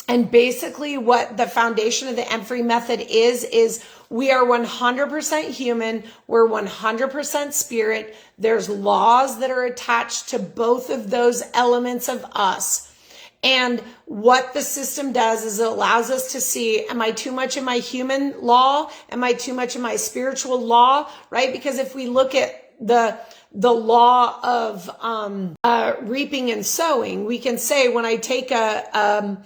And basically what the foundation of the Emphory Method is we are 100% human. We're 100% spirit. There's laws that are attached to both of those elements of us. And what the system does is it allows us to see, am I too much in my human law? Am I too much in my spiritual law? Right? Because if we look at the law of reaping and sowing, we can say when I take a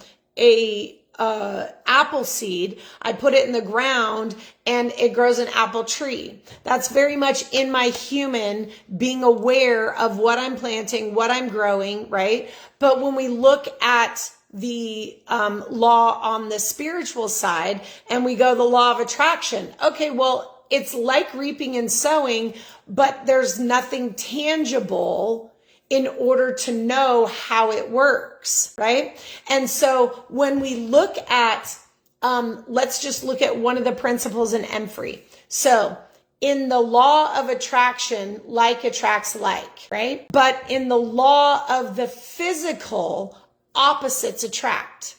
apple seed, I put it in the ground and it grows an apple tree. That's very much in my human being aware of what I'm planting, what I'm growing, right? But when we look at the law on the spiritual side and we go the law of attraction, okay, well, it's like reaping and sowing, but there's nothing tangible in order to know how it works, right? And so when we look at, let's just look at one of the principles in Emphory. So in the law of attraction, like attracts like, right? But in the law of the physical, opposites attract.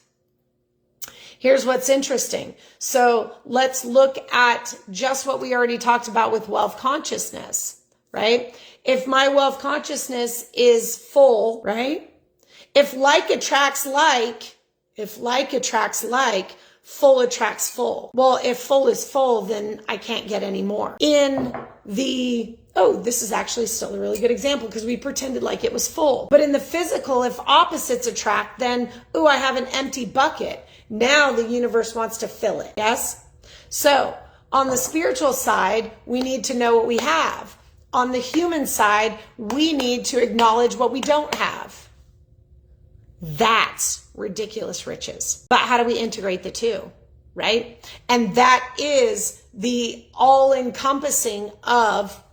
Here's what's interesting. So let's look at just what we already talked about with wealth consciousness, right? If my wealth consciousness is full, right? If like attracts like, full attracts full. Well, if full is full, then I can't get any more. This is actually still a really good example because we pretended like it was full. But in the physical, if opposites attract, then, I have an empty bucket. Now the universe wants to fill it. Yes? So on the spiritual side, we need to know what we have. On the human side, we need to acknowledge what we don't have. That's ridiculous riches. But how do we integrate the two, right? And that is the all-encompassing of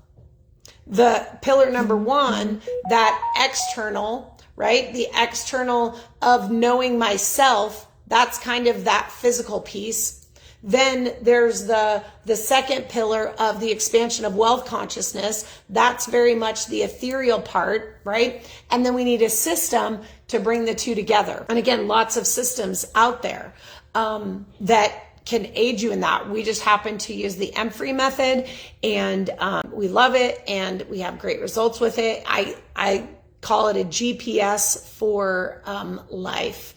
the pillar number one, that external, right? The external of knowing myself, that's kind of that physical piece. Then there's the second pillar of the expansion of wealth consciousness. That's very much the ethereal part, right? And then we need a system to bring the two together. And again, lots of systems out there that can aid you in that. We just happen to use the Emphory Method, and we love it, and we have great results with it. I call it a GPS for life.